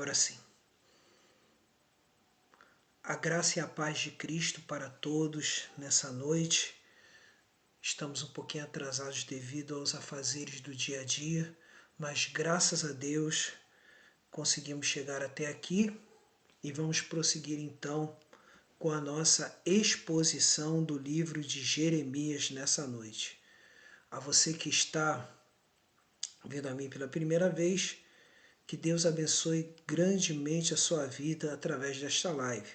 Agora sim. A graça e a paz de Cristo para todos nessa noite. Estamos um pouquinho atrasados devido aos afazeres do dia a dia, mas graças a Deus conseguimos chegar até aqui e vamos prosseguir então com a nossa exposição do livro de Jeremias nessa noite. A você que está vendo a mim pela primeira vez, que Deus abençoe grandemente a sua vida através desta live.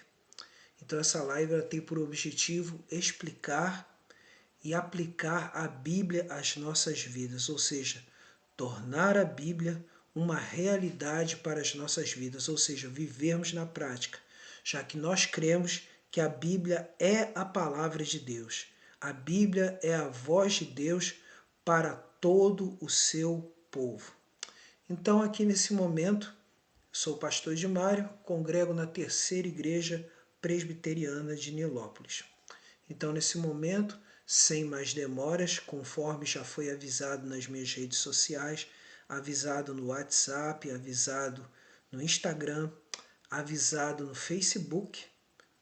Então essa live ela tem por objetivo explicar e aplicar a Bíblia às nossas vidas, ou seja, tornar a Bíblia uma realidade para as nossas vidas, ou seja, vivermos na prática, já que nós cremos que a Bíblia é a palavra de Deus. A Bíblia é a voz de Deus para todo o seu povo. Então aqui nesse momento, sou o pastor Edmário, congrego na terceira igreja presbiteriana de Nilópolis. Então nesse momento, sem mais demoras, conforme já foi avisado nas minhas redes sociais, avisado no WhatsApp, avisado no Instagram, avisado no Facebook,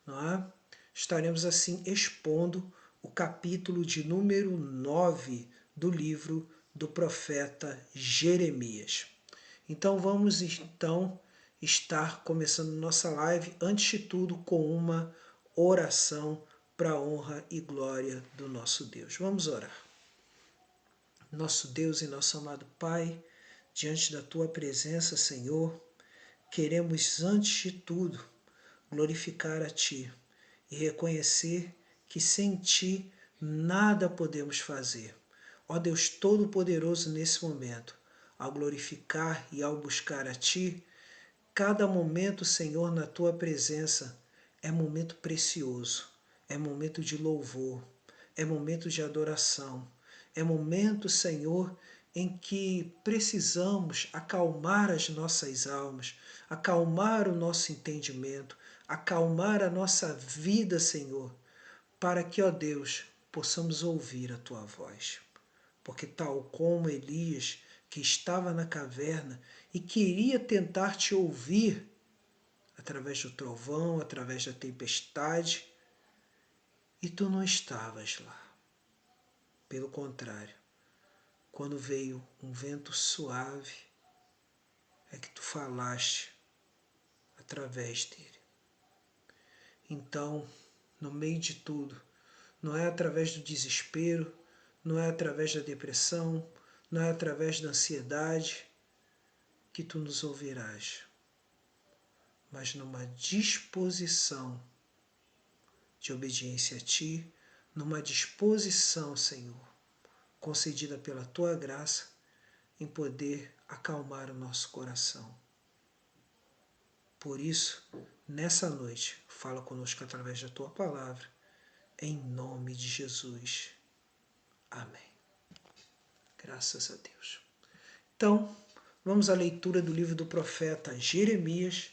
não é? Estaremos assim expondo o capítulo de número 9 do livro do profeta Jeremias. Então vamos estar começando nossa live, antes de tudo, com uma oração para a honra e glória do nosso Deus. Vamos orar. Nosso Deus e nosso amado Pai, diante da Tua presença, Senhor, queremos, antes de tudo, glorificar a Ti e reconhecer que sem Ti nada podemos fazer. Ó Deus Todo-Poderoso, nesse momento, ao glorificar e ao buscar a Ti, cada momento, Senhor, na Tua presença é momento precioso, é momento de louvor, é momento de adoração, é momento, Senhor, em que precisamos acalmar as nossas almas, acalmar o nosso entendimento, acalmar a nossa vida, Senhor, para que, ó Deus, possamos ouvir a Tua voz. Porque tal como Elias, que estava na caverna e queria tentar te ouvir através do trovão, através da tempestade, e tu não estavas lá. Pelo contrário, quando veio um vento suave, é que tu falaste através dele. Então, no meio de tudo, não é através do desespero, não é através da depressão, não é através da ansiedade que tu nos ouvirás, mas numa disposição de obediência a Ti, numa disposição, Senhor, concedida pela Tua graça, em poder acalmar o nosso coração. Por isso, nessa noite, fala conosco através da Tua palavra, em nome de Jesus. Amém. Graças a Deus. Então, vamos à leitura do livro do profeta Jeremias,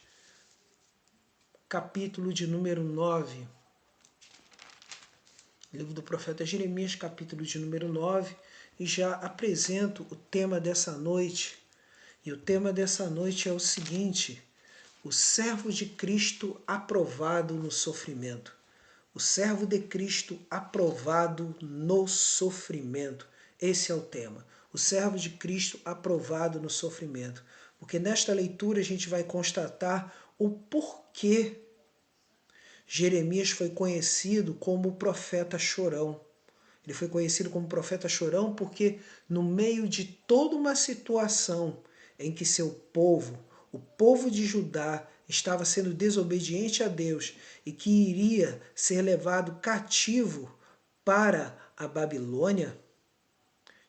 capítulo de número 9. Livro do profeta Jeremias, capítulo de número 9, e já apresento o tema dessa noite. E o tema dessa noite é o seguinte: o servo de Cristo aprovado no sofrimento. O servo de Cristo aprovado no sofrimento. Esse é o tema. O servo de Cristo aprovado no sofrimento. Porque nesta leitura a gente vai constatar o porquê Jeremias foi conhecido como o profeta chorão. Ele foi conhecido como profeta chorão porque no meio de toda uma situação em que seu povo, o povo de Judá, estava sendo desobediente a Deus e que iria ser levado cativo para a Babilônia,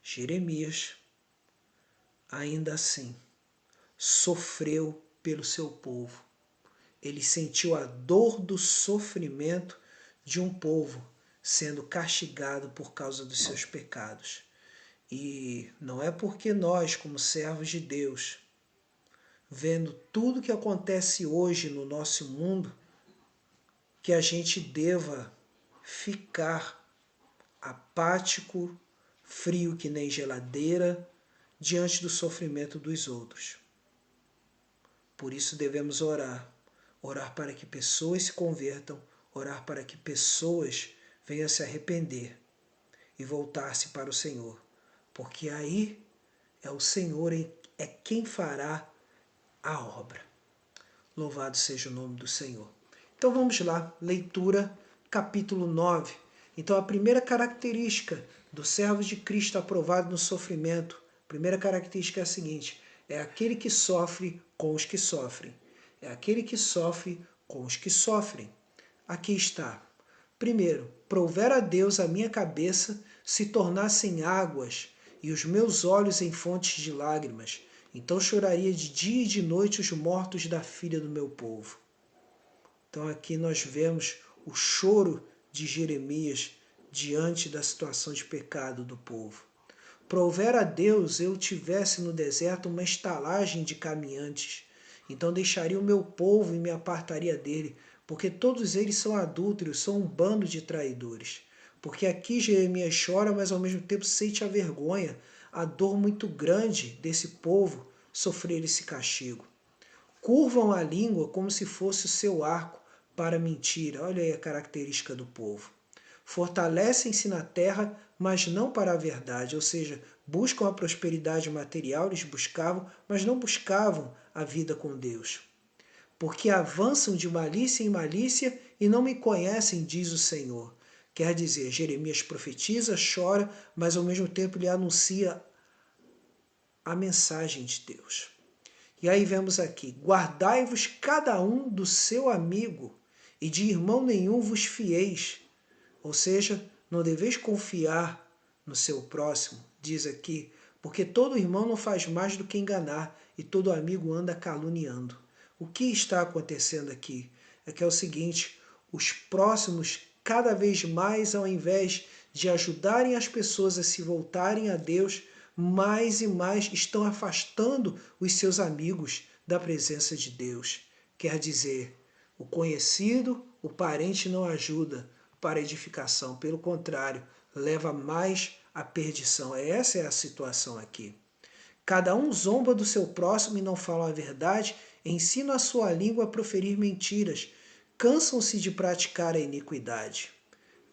Jeremias, ainda assim, sofreu pelo seu povo. Ele sentiu a dor do sofrimento de um povo sendo castigado por causa dos seus pecados. E não é porque nós, como servos de Deus, vendo tudo que acontece hoje no nosso mundo, que a gente deva ficar apático, frio que nem geladeira, diante do sofrimento dos outros. Por isso devemos orar. Orar para que pessoas se convertam, orar para que pessoas venham se arrepender e voltar-se para o Senhor. Porque aí é o Senhor é quem fará a obra. Louvado seja o nome do Senhor. Então vamos lá, leitura, capítulo 9. Então a primeira característica do servo de Cristo aprovado no sofrimento, a primeira característica é a seguinte: é aquele que sofre com os que sofrem. É aquele que sofre com os que sofrem. Aqui está. Primeiro, prouver a Deus a minha cabeça se tornassem águas e os meus olhos em fontes de lágrimas. Então choraria de dia e de noite os mortos da filha do meu povo. Então aqui nós vemos o choro de Jeremias diante da situação de pecado do povo. Prouver a Deus eu tivesse no deserto uma estalagem de caminhantes. Então deixaria o meu povo e me apartaria dele, porque todos eles são adúlteros, são um bando de traidores. Porque aqui Jeremias chora, mas ao mesmo tempo sente a vergonha, a dor muito grande desse povo sofrer esse castigo. Curvam a língua como se fosse o seu arco para a mentira. Olha aí a característica do povo. Fortalecem-se na terra, mas não para a verdade, ou seja, buscam a prosperidade material, eles buscavam, mas não buscavam a vida com Deus. Porque avançam de malícia em malícia e não me conhecem, diz o Senhor. Quer dizer, Jeremias profetiza, chora, mas ao mesmo tempo lhe anuncia a mensagem de Deus. E aí vemos aqui: guardai-vos cada um do seu amigo, e de irmão nenhum vos fieis. Ou seja, não deveis confiar no seu próximo, diz aqui, porque todo irmão não faz mais do que enganar, e todo amigo anda caluniando. O que está acontecendo aqui? É que é o seguinte: os próximos, cada vez mais, ao invés de ajudarem as pessoas a se voltarem a Deus, mais e mais estão afastando os seus amigos da presença de Deus. Quer dizer, o conhecido, o parente não ajuda para a edificação, pelo contrário, leva mais à perdição. Essa é a situação aqui. Cada um zomba do seu próximo e não fala a verdade, ensina a sua língua a proferir mentiras, cansam-se de praticar a iniquidade.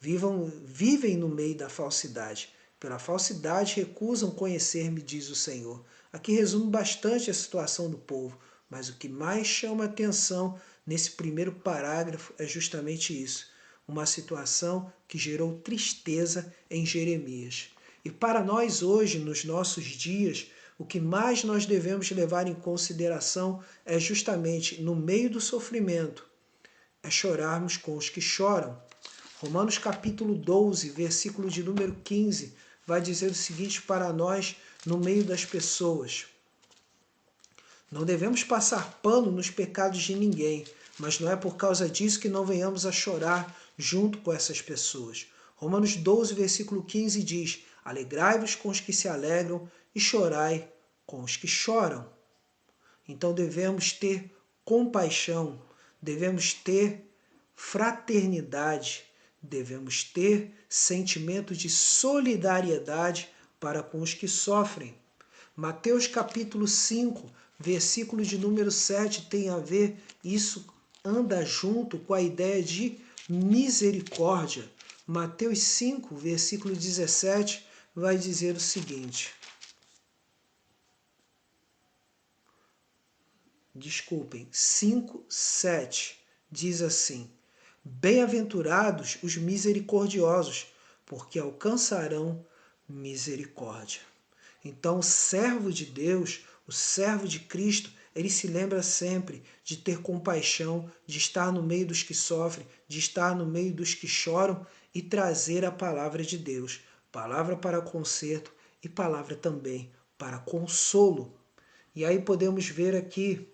Vivem no meio da falsidade. Pela falsidade recusam conhecer-me, diz o Senhor. Aqui resume bastante a situação do povo, mas o que mais chama atenção nesse primeiro parágrafo é justamente isso. Uma situação que gerou tristeza em Jeremias. E para nós hoje, nos nossos dias, o que mais nós devemos levar em consideração é justamente, no meio do sofrimento, é chorarmos com os que choram. Romanos capítulo 12, versículo de número 15, vai dizer o seguinte para nós no meio das pessoas: não devemos passar pano nos pecados de ninguém, mas não é por causa disso que não venhamos a chorar junto com essas pessoas. Romanos 12, versículo 15 diz: alegrai-vos com os que se alegram e chorai com os que choram. Então devemos ter compaixão, devemos ter fraternidade, devemos ter sentimento de solidariedade para com os que sofrem. Mateus capítulo 5, versículo de número 7 tem a ver, isso anda junto com a ideia de misericórdia. Mateus 5, versículo 17 vai dizer o seguinte. Desculpem, 5, 7 diz assim: bem-aventurados os misericordiosos, porque alcançarão misericórdia. Então, o servo de Deus, o servo de Cristo, ele se lembra sempre de ter compaixão, de estar no meio dos que sofrem, de estar no meio dos que choram e trazer a palavra de Deus. Palavra para conserto e palavra também para consolo. E aí podemos ver aqui,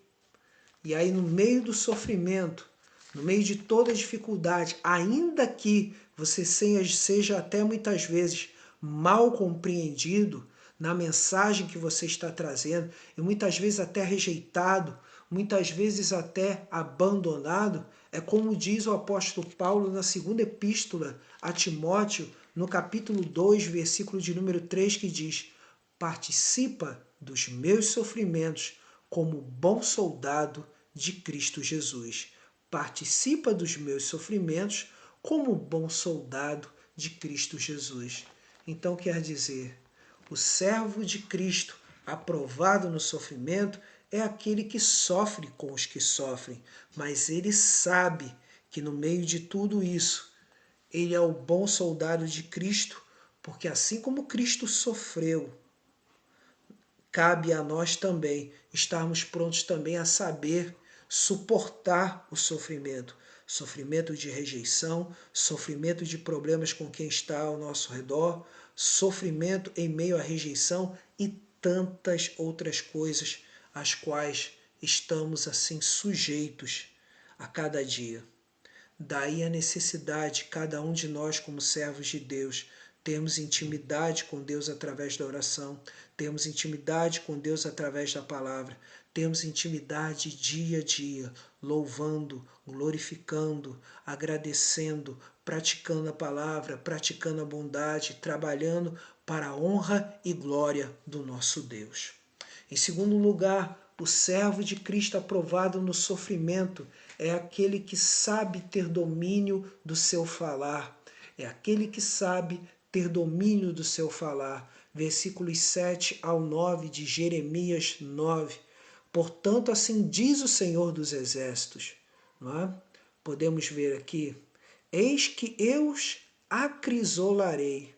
e aí no meio do sofrimento, no meio de toda dificuldade, ainda que você seja até muitas vezes mal compreendido na mensagem que você está trazendo, e muitas vezes até rejeitado, muitas vezes até abandonado, é como diz o apóstolo Paulo na segunda epístola a Timóteo, no capítulo 2, versículo de número 3, que diz: participa dos meus sofrimentos como bom soldado de Cristo Jesus. Participa dos meus sofrimentos como bom soldado de Cristo Jesus. Então quer dizer, o servo de Cristo, aprovado no sofrimento, é aquele que sofre com os que sofrem, mas ele sabe que no meio de tudo isso, ele é o bom soldado de Cristo, porque assim como Cristo sofreu, cabe a nós também estarmos prontos também a saber suportar o sofrimento. Sofrimento de rejeição, sofrimento de problemas com quem está ao nosso redor, sofrimento em meio à rejeição e tantas outras coisas às quais estamos assim sujeitos a cada dia. Daí a necessidade, cada um de nós como servos de Deus, termos intimidade com Deus através da oração, termos intimidade com Deus através da palavra, termos intimidade dia a dia, louvando, glorificando, agradecendo, praticando a palavra, praticando a bondade, trabalhando para a honra e glória do nosso Deus. Em segundo lugar, o servo de Cristo aprovado no sofrimento é aquele que sabe ter domínio do seu falar. É aquele que sabe ter domínio do seu falar. Versículos 7 ao 9 de Jeremias 9. Portanto, assim diz o Senhor dos Exércitos. Não é? Podemos ver aqui. Eis que eu os acrisolarei.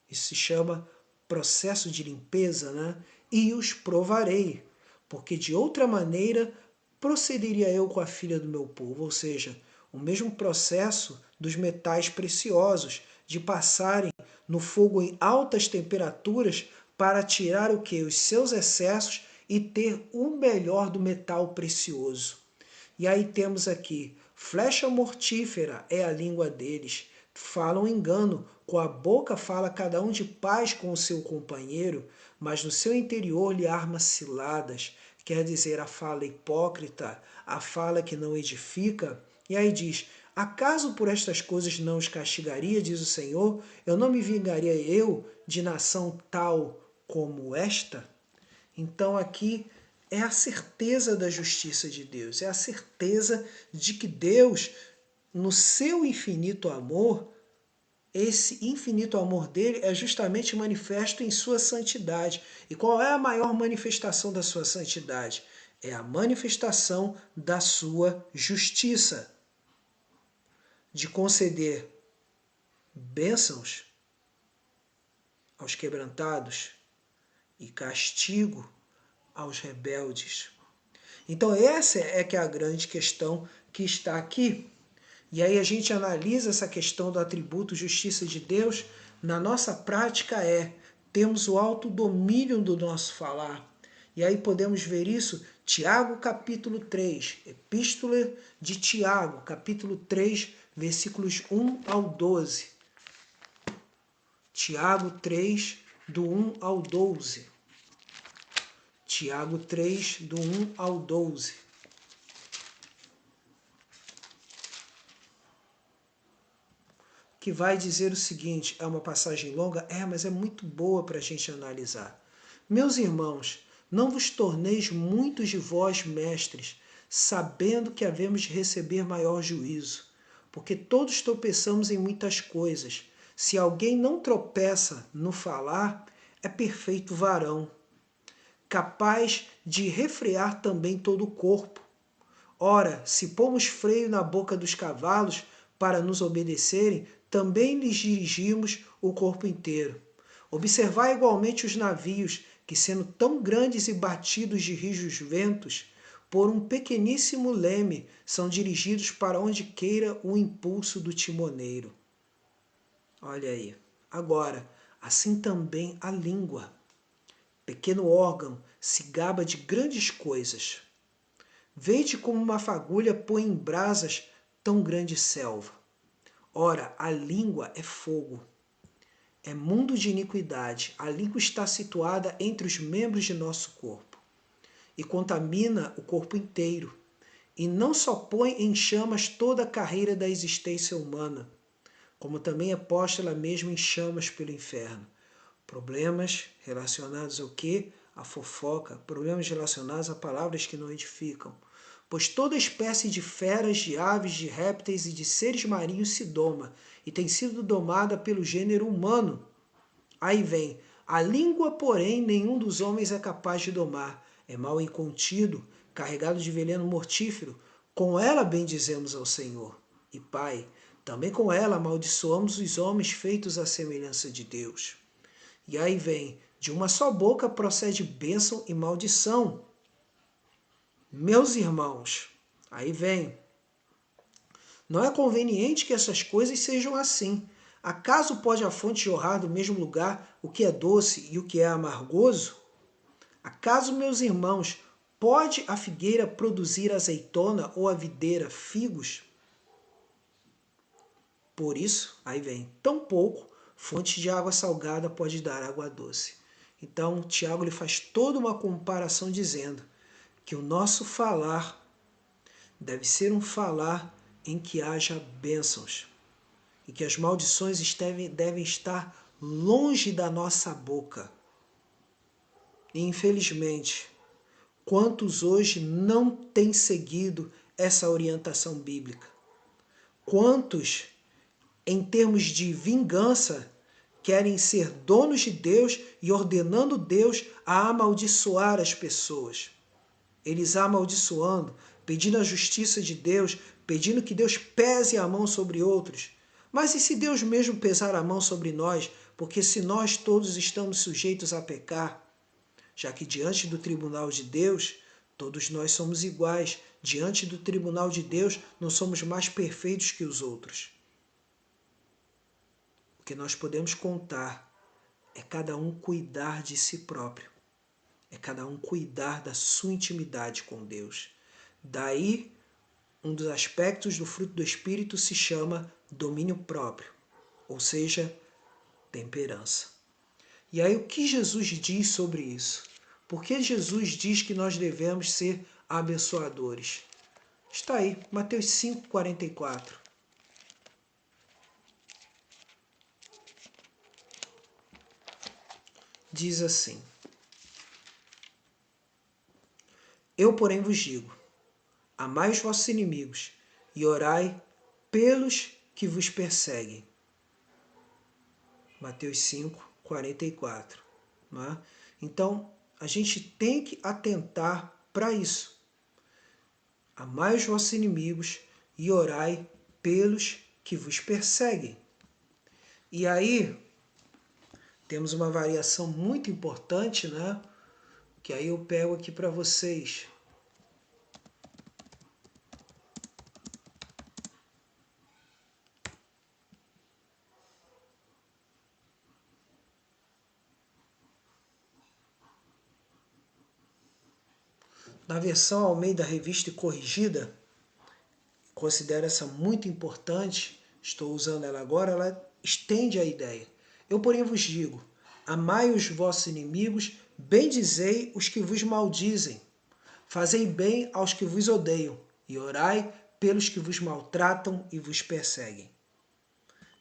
Isso se chama processo de limpeza, né? E os provarei, porque de outra maneira procederia eu com a filha do meu povo, ou seja, o mesmo processo dos metais preciosos, de passarem no fogo em altas temperaturas para tirar o que? Os seus excessos e ter o melhor do metal precioso. E aí temos aqui, flecha mortífera é a língua deles, falam engano, com a boca fala cada um de paz com o seu companheiro, mas no seu interior lhe arma ciladas, quer dizer, a fala hipócrita, a fala que não edifica. E aí diz, acaso por estas coisas não os castigaria, diz o Senhor? Eu não me vingaria eu de nação tal como esta? Então aqui é a certeza da justiça de Deus, é a certeza de que Deus, no seu infinito amor, esse infinito amor dele é justamente manifesto em sua santidade. E qual é a maior manifestação da sua santidade? É a manifestação da sua justiça, de conceder bênçãos aos quebrantados e castigo aos rebeldes. Então essa é que é a grande questão que está aqui. E aí a gente analisa essa questão do atributo justiça de Deus. Na nossa prática temos o autodomínio do nosso falar. E aí podemos ver isso, Tiago capítulo 3, Epístola de Tiago, capítulo 3, versículos 1 ao 12. Tiago 3, do 1 ao 12. Tiago 3, do 1 ao 12. Que vai dizer o seguinte, é uma passagem longa? Mas é muito boa para a gente analisar. Meus irmãos, não vos torneis muitos de vós mestres, sabendo que havemos de receber maior juízo, porque todos tropeçamos em muitas coisas. Se alguém não tropeça no falar, é perfeito varão, capaz de refrear também todo o corpo. Ora, se pomos freio na boca dos cavalos para nos obedecerem, também lhes dirigimos o corpo inteiro. Observai igualmente os navios, que sendo tão grandes e batidos de rijos ventos, por um pequeníssimo leme, são dirigidos para onde queira o impulso do timoneiro. Olha aí. Agora, assim também a língua. Pequeno órgão, se gaba de grandes coisas. Vede como uma fagulha põe em brasas tão grande selva. Ora, a língua é fogo. É mundo de iniquidade. A língua está situada entre os membros de nosso corpo e contamina o corpo inteiro. E não só põe em chamas toda a carreira da existência humana, como também é posta ela mesma em chamas pelo inferno. Problemas relacionados ao quê? A fofoca. Problemas relacionados a palavras que não edificam. pois toda espécie de feras, de aves, de répteis e de seres marinhos se doma, e tem sido domada pelo gênero humano. Aí vem, a língua, porém, nenhum dos homens é capaz de domar. É mal incontido, carregado de veneno mortífero. Com ela bendizemos ao Senhor. E Pai, também com ela amaldiçoamos os homens feitos à semelhança de Deus. E aí vem, de uma só boca procede bênção e maldição. Meus irmãos, aí vem, não é conveniente que essas coisas sejam assim. Acaso pode a fonte jorrar do mesmo lugar o que é doce e o que é amargoso? Acaso, meus irmãos, pode a figueira produzir azeitona ou a videira figos? Por isso, aí vem, tampouco fonte de água salgada pode dar água doce. Então, Tiago ele faz toda uma comparação dizendo que o nosso falar deve ser um falar em que haja bênçãos e que as maldições devem estar longe da nossa boca. E, infelizmente, quantos hoje não têm seguido essa orientação bíblica? Quantos, em termos de vingança, querem ser donos de Deus e ordenando Deus a amaldiçoar as pessoas? Eles amaldiçoando, pedindo a justiça de Deus, pedindo que Deus pese a mão sobre outros. Mas e se Deus mesmo pesar a mão sobre nós? Porque se nós todos estamos sujeitos a pecar, já que diante do tribunal de Deus, todos nós somos iguais. Diante do tribunal de Deus, não somos mais perfeitos que os outros. O que nós podemos contar é cada um cuidar de si próprio. É cada um cuidar da sua intimidade com Deus. Daí, um dos aspectos do fruto do Espírito se chama domínio próprio, ou seja, temperança. E aí o que Jesus diz sobre isso? Por que Jesus diz que nós devemos ser abençoadores? Está aí, Mateus 5,44. Diz assim: Eu, porém, vos digo, amai os vossos inimigos e orai pelos que vos perseguem. Mateus 5,44. Não é? Então, a gente tem que atentar para isso. Amai os vossos inimigos e orai pelos que vos perseguem. E aí, temos uma variação muito importante, né? Que aí eu pego aqui para vocês. Na versão Almeida Revista e Corrigida, considero essa muito importante, estou usando ela agora, ela estende a ideia. Eu, porém, vos digo, amai os vossos inimigos, bendizei os que vos maldizem, fazei bem aos que vos odeiam, e orai pelos que vos maltratam e vos perseguem.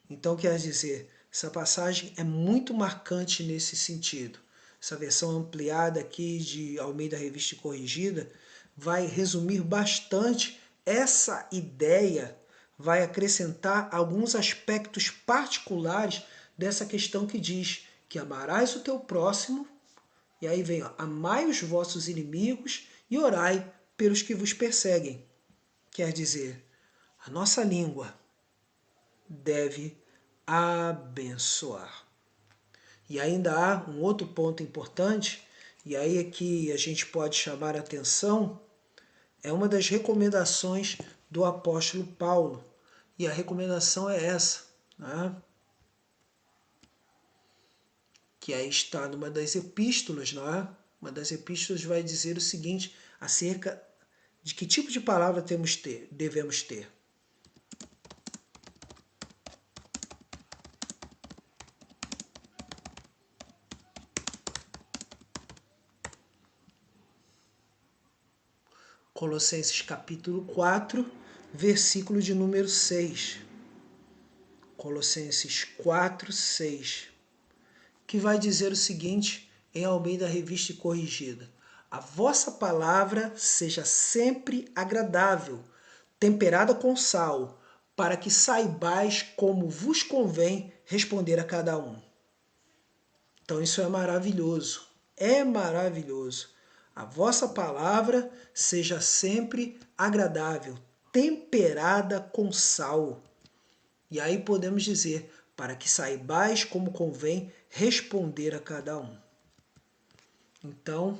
Então, quer dizer, essa passagem é muito marcante nesse sentido. Essa versão ampliada aqui de Almeida Revista e Corrigida vai resumir bastante essa ideia, vai acrescentar alguns aspectos particulares dessa questão que diz que amarás o teu próximo, e aí vem, ó, amai os vossos inimigos e orai pelos que vos perseguem. Quer dizer, a nossa língua deve abençoar. E ainda há um outro ponto importante, e aí é que a gente pode chamar a atenção, é uma das recomendações do apóstolo Paulo. E a recomendação é essa, né? Que aí está numa das epístolas, não é? Uma das epístolas vai dizer o seguinte acerca de que tipo de palavra devemos ter. Colossenses capítulo 4, versículo de número 6. Colossenses 4, 6. Que vai dizer o seguinte em Almeida Revista e Corrigida: a vossa palavra seja sempre agradável, temperada com sal, para que saibais como vos convém responder a cada um. Então isso é maravilhoso, é maravilhoso. A vossa palavra seja sempre agradável, temperada com sal. E aí podemos dizer, para que saibais como convém responder a cada um. Então,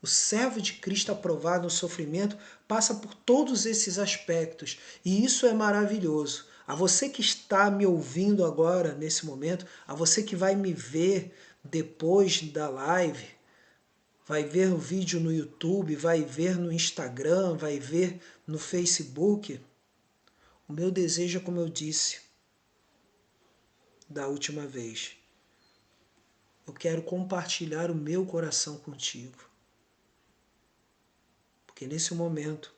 o servo de Cristo aprovado no sofrimento passa por todos esses aspectos. E isso é maravilhoso. A você que está me ouvindo agora, nesse momento, a você que vai me ver depois da live, vai ver o vídeo no YouTube, vai ver no Instagram, vai ver no Facebook, o meu desejo é, como eu disse da última vez, eu quero compartilhar o meu coração contigo. Porque nesse momento,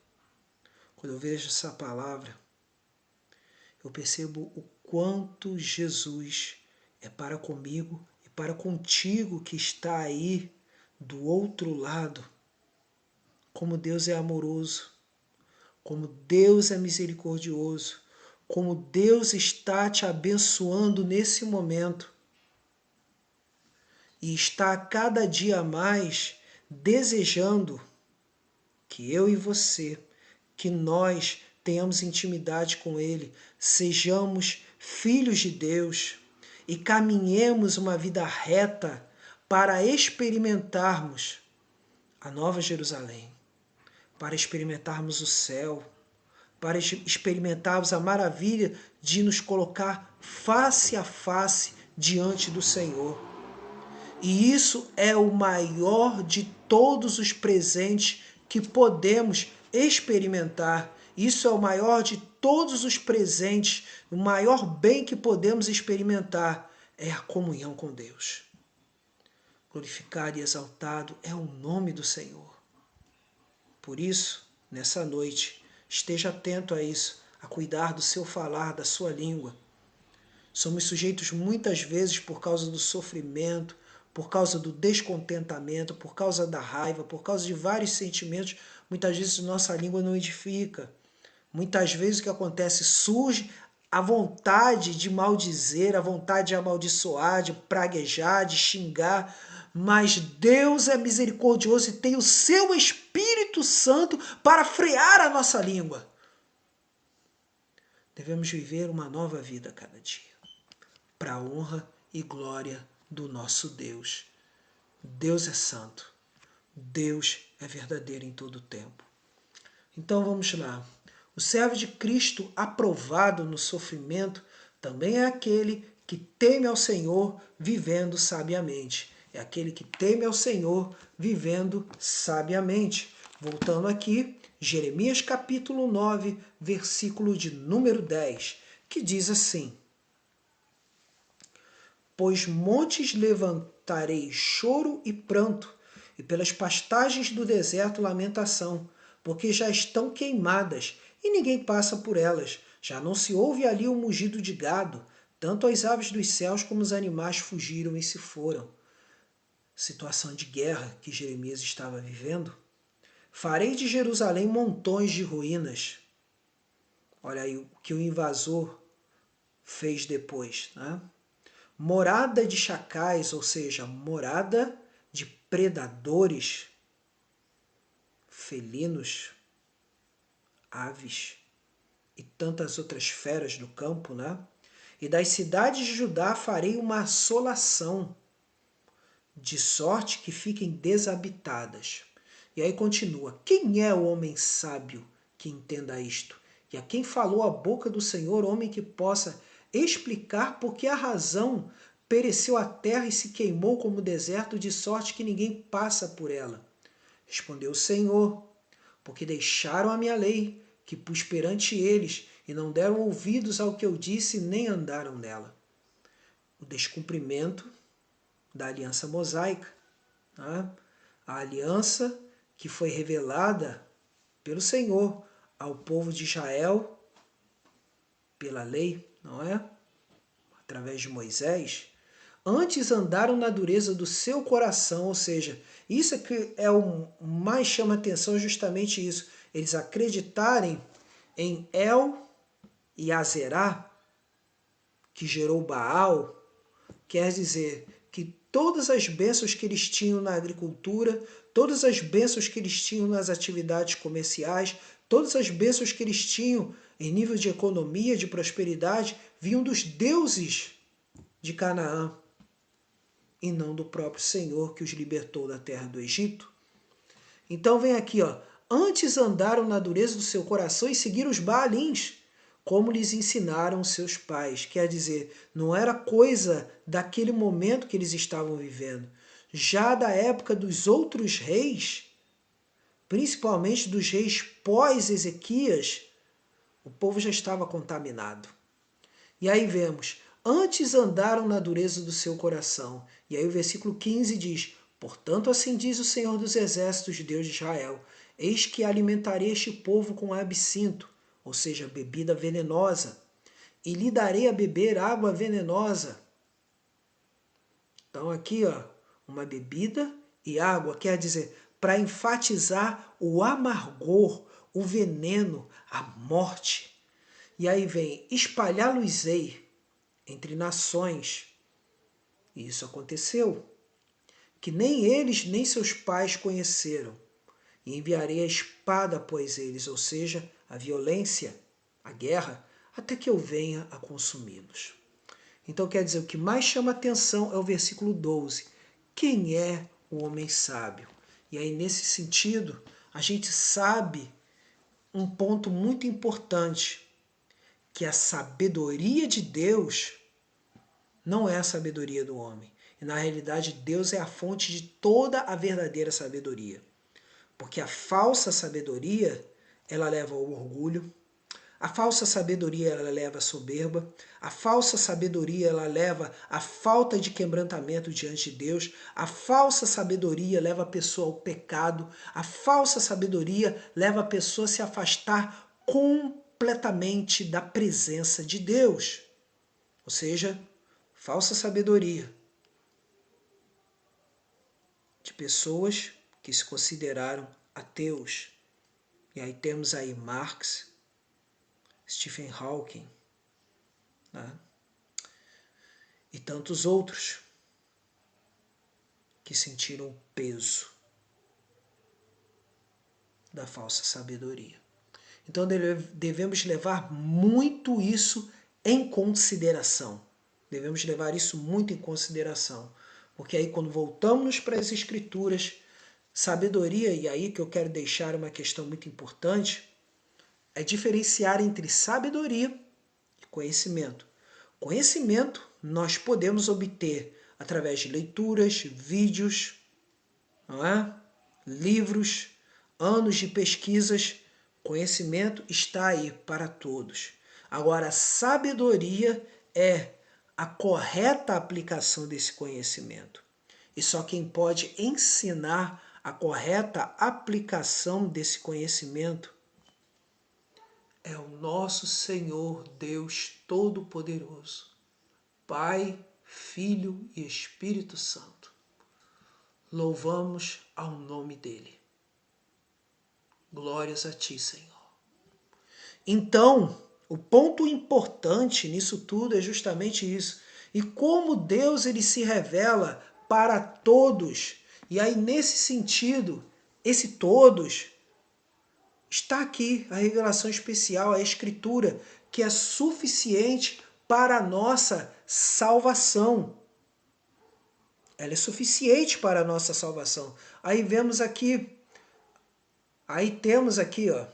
quando eu vejo essa palavra, eu percebo o quanto Jesus é para comigo e para contigo que está aí do outro lado. Como Deus é amoroso, como Deus é misericordioso, como Deus está te abençoando nesse momento. E está a cada dia mais desejando que eu e você, que nós tenhamos intimidade com Ele, sejamos filhos de Deus e caminhemos uma vida reta para experimentarmos a Nova Jerusalém, para experimentarmos o céu, para experimentarmos a maravilha de nos colocar face a face diante do Senhor. E isso é o maior de todos os presentes que podemos experimentar. Isso é o maior de todos os presentes, o maior bem que podemos experimentar é a comunhão com Deus. Glorificado e exaltado é o nome do Senhor. Por isso, nessa noite, esteja atento a isso, a cuidar do seu falar, da sua língua. Somos sujeitos muitas vezes por causa do sofrimento, por causa do descontentamento, por causa da raiva, por causa de vários sentimentos, muitas vezes nossa língua não edifica. Muitas vezes o que acontece, surge a vontade de maldizer, a vontade de amaldiçoar, de praguejar, de xingar, mas Deus é misericordioso e tem o seu Espírito Santo para frear a nossa língua. Devemos viver uma nova vida a cada dia, para a honra e glória do nosso Deus. Deus é santo. Deus é verdadeiro em todo o tempo. Então vamos lá. O servo de Cristo aprovado no sofrimento também é aquele que teme ao Senhor vivendo sabiamente. É aquele que teme ao Senhor vivendo sabiamente. Voltando aqui, Jeremias capítulo 9, versículo de número 10, que diz assim: Pois montes levantarei choro e pranto, e pelas pastagens do deserto lamentação, porque já estão queimadas, e ninguém passa por elas. Já não se ouve ali o mugido de gado, tanto as aves dos céus como os animais fugiram e se foram. Situação de guerra que Jeremias estava vivendo. Farei de Jerusalém montões de ruínas. Olha aí o que o invasor fez depois, né? Morada de chacais, ou seja, morada de predadores, felinos, aves e tantas outras feras do campo, né? E das cidades de Judá farei uma assolação, de sorte que fiquem desabitadas. E aí continua: quem é o homem sábio que entenda isto? E a quem falou a boca do Senhor, homem que possa explicar por que a razão pereceu a terra e se queimou como deserto, de sorte que ninguém passa por ela. Respondeu o Senhor: porque deixaram a minha lei, que pus perante eles, e não deram ouvidos ao que eu disse, nem andaram nela. O descumprimento da aliança mosaica, né? A aliança que foi revelada pelo Senhor ao povo de Israel pela lei, não é? Através de Moisés, Antes andaram na dureza do seu coração, ou seja, isso é que é o mais chama atenção, justamente isso. Eles acreditarem em El e Azerá, que gerou Baal, quer dizer que todas as bênçãos que eles tinham na agricultura, todas as bênçãos que eles tinham nas atividades comerciais, todas as bênçãos que eles tinham em nível de economia, de prosperidade, vinham dos deuses de Canaã e não do próprio Senhor que os libertou da terra do Egito. Então vem aqui, ó. Antes andaram na dureza do seu coração e seguiram os Baalins, como lhes ensinaram seus pais. Quer dizer, não era coisa daquele momento que eles estavam vivendo. Já da época dos outros reis, principalmente dos reis pós-Ezequias, o povo já estava contaminado. E aí vemos, antes andaram na dureza do seu coração. E aí o versículo 15 diz, portanto assim diz o Senhor dos Exércitos, Deus de Israel, eis que alimentarei este povo com absinto, ou seja, bebida venenosa, e lhe darei a beber água venenosa. Então aqui, ó, uma bebida e água, quer dizer, para enfatizar o amargor, o veneno, a morte. E aí vem, espalhá-los-ei entre nações. E isso aconteceu, que nem eles nem seus pais conheceram. E enviarei a espada após eles, ou seja, a violência, a guerra, até que eu venha a consumi-los. Então quer dizer, o que mais chama atenção é o versículo 12. Quem é o homem sábio? E aí nesse sentido, a gente sabe um ponto muito importante, que a sabedoria de Deus não é a sabedoria do homem. E na realidade, Deus é a fonte de toda a verdadeira sabedoria. Porque a falsa sabedoria, ela leva ao orgulho. A falsa sabedoria, ela leva à soberba. A falsa sabedoria, ela leva à falta de quebrantamento diante de Deus. A falsa sabedoria leva a pessoa ao pecado. A falsa sabedoria leva a pessoa a se afastar completamente da presença de Deus. Ou seja, falsa sabedoria de pessoas que se consideraram ateus. E aí temos aí Marx, Stephen Hawking, né? E tantos outros que sentiram o peso da falsa sabedoria. Então devemos levar muito isso em consideração. Devemos levar isso muito em consideração. Porque aí quando voltamos para as Escrituras, sabedoria, e aí que eu quero deixar uma questão muito importante, é diferenciar entre sabedoria e conhecimento. Conhecimento nós podemos obter através de leituras, vídeos, não é? Livros, anos de pesquisas. Conhecimento está aí para todos. Agora, a sabedoria é a correta aplicação desse conhecimento. E só quem pode ensinar a correta aplicação desse conhecimento é o nosso Senhor Deus Todo-Poderoso, Pai, Filho e Espírito Santo. Louvamos ao nome dele. Glórias a ti, Senhor. Então, o ponto importante nisso tudo é justamente isso. E como Deus ele se revela para todos. E aí, nesse sentido, esse todos, está aqui a revelação especial, a Escritura, que é suficiente para a nossa salvação. Ela é suficiente para a nossa salvação. Aí vemos aqui, aí temos aqui, ó,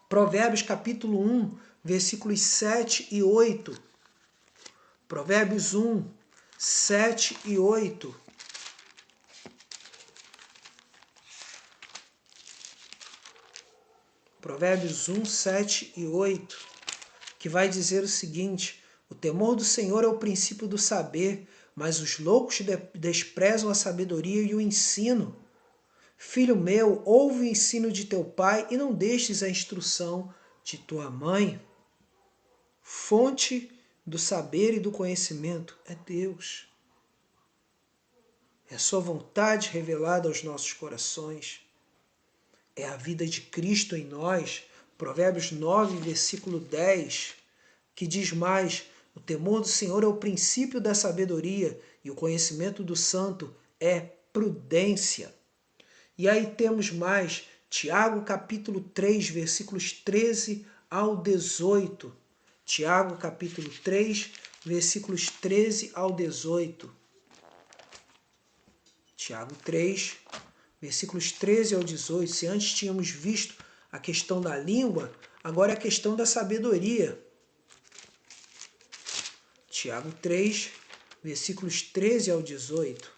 Provérbios capítulo 1, versículos 7 e 8. Provérbios 1, 7 e 8. Provérbios 1, 7 e 8, que vai dizer o seguinte: o temor do Senhor é o princípio do saber, mas os loucos desprezam a sabedoria e o ensino. Filho meu, ouve o ensino de teu pai e não deixes a instrução de tua mãe. Fonte do saber e do conhecimento é Deus. É a sua vontade revelada aos nossos corações. É a vida de Cristo em nós. Provérbios 9, versículo 10, que diz mais: o temor do Senhor é o princípio da sabedoria e o conhecimento do santo é prudência. E aí temos mais Tiago capítulo 3, versículos 13 ao 18. Tiago capítulo 3, versículos 13 ao 18. Tiago 3, versículos 13 ao 18. Se antes tínhamos visto a questão da língua, agora é a questão da sabedoria. Tiago 3, versículos 13 ao 18.